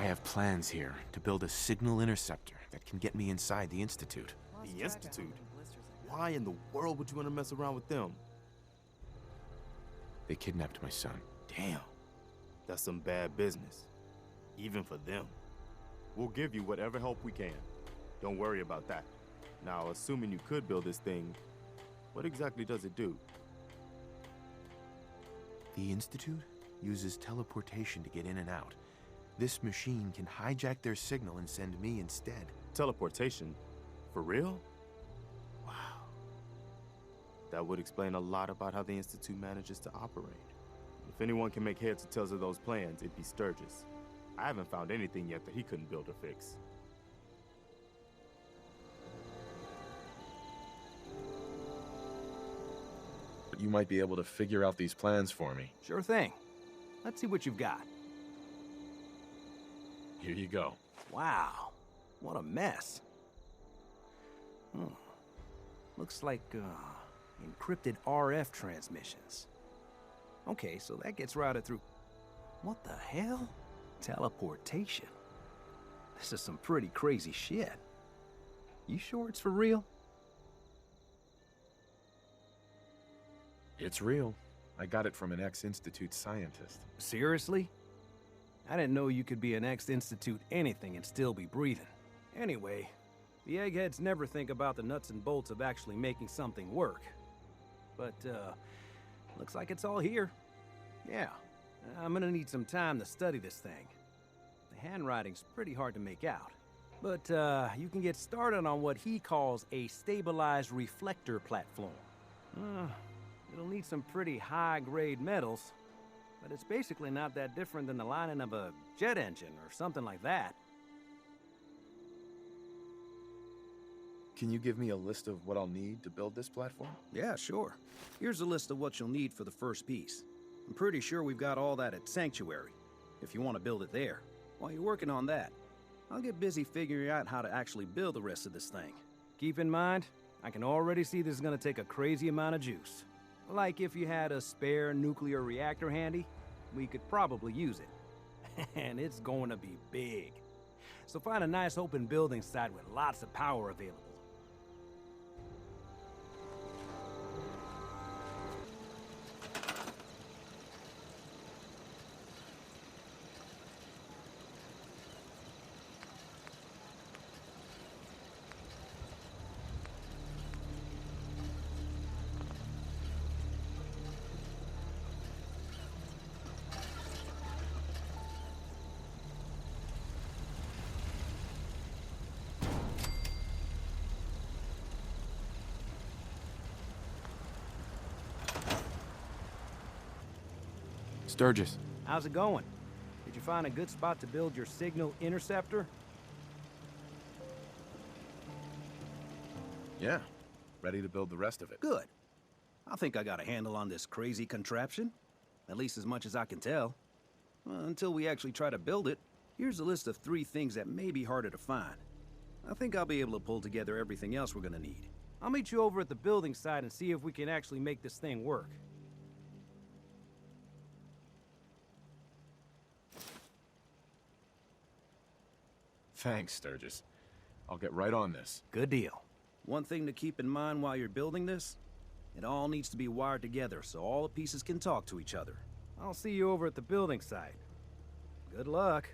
I have plans here to build a signal interceptor that can get me inside the Institute. The Institute? Why in the world would you want to mess around with them? They kidnapped my son. Damn. That's some bad business. Even for them. We'll give you whatever help we can. Don't worry about that. Now, assuming you could build this thing, what exactly does it do? The Institute uses teleportation to get in and out. This machine can hijack their signal and send me instead. Teleportation? For real? Wow. That would explain a lot about how the Institute manages to operate. If anyone can make heads or tails of those plans, it'd be Sturgis. I haven't found anything yet that he couldn't build or fix. But you might be able to figure out these plans for me. Sure thing. Let's see what you've got. Here you go. Wow, what a mess. Looks like, encrypted RF transmissions. Okay, so that gets routed through... What the hell? Teleportation. This is some pretty crazy shit. You sure it's for real? It's real. I got it from an ex-Institute scientist. Seriously? I didn't know you could be an ex-Institute anything and still be breathing. Anyway, the eggheads never think about the nuts and bolts of actually making something work. But, looks like it's all here. Yeah, I'm gonna need some time to study this thing. The handwriting's pretty hard to make out. But, you can get started on what he calls a stabilized reflector platform. It'll need some pretty high-grade metals, but it's basically not that different than the lining of a jet engine or something like that. Can you give me a list of what I'll need to build this platform? Yeah, sure. Here's a list of what you'll need for the first piece. I'm pretty sure we've got all that at Sanctuary, if you want to build it there. While you're working on that, I'll get busy figuring out how to actually build the rest of this thing. Keep in mind, I can already see this is gonna take a crazy amount of juice. Like if you had a spare nuclear reactor handy, we could probably use it. And it's going to be big. So find a nice open building site with lots of power available. Sturgis. How's it going? Did you find a good spot to build your signal interceptor? Yeah. Ready to build the rest of it. Good. I think I got a handle on this crazy contraption. At least as much as I can tell. Until we actually try to build it, here's a list of 3 things that may be harder to find. I think I'll be able to pull together everything else we're gonna need. I'll meet you over at the building site and see if we can actually make this thing work. Thanks, Sturgis. I'll get right on this. Good deal. One thing to keep in mind while you're building this, it all needs to be wired together so all the pieces can talk to each other. I'll see you over at the building site. Good luck.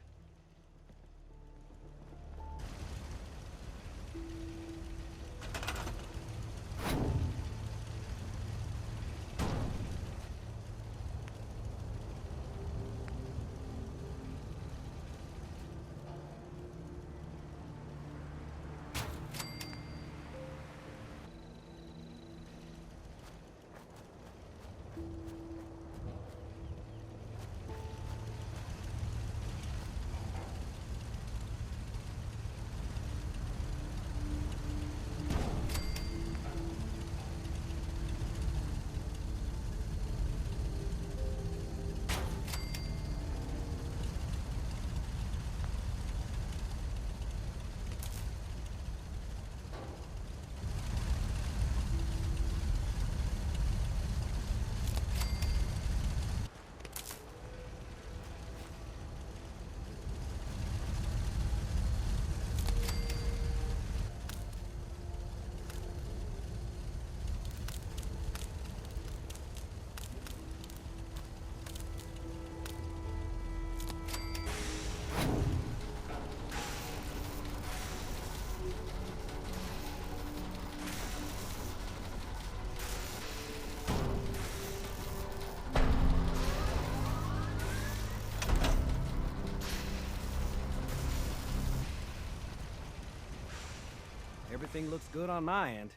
Everything looks good on my end.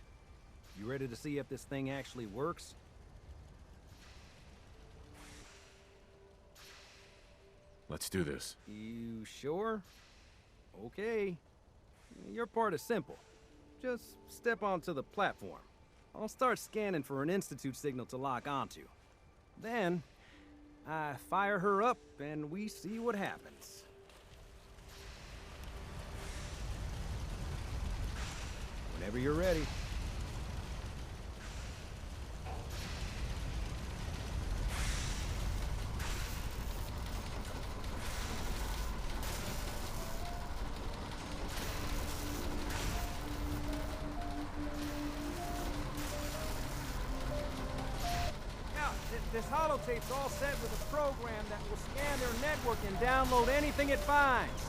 You ready to see if this thing actually works? Let's do this. You sure? Okay. Your part is simple. Just step onto the platform. I'll start scanning for an Institute signal to lock onto. Then, I fire her up and we see what happens. Whenever you're ready. This holotape's all set with a program that will scan their network and download anything it finds.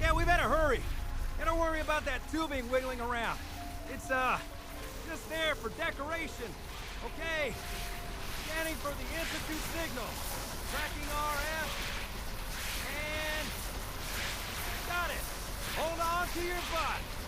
Yeah, we better hurry. And don't worry about that tubing wiggling around. It's, just there for decoration. Okay. Scanning for the Institute signal. Tracking RF. And... got it. Hold on to your butt.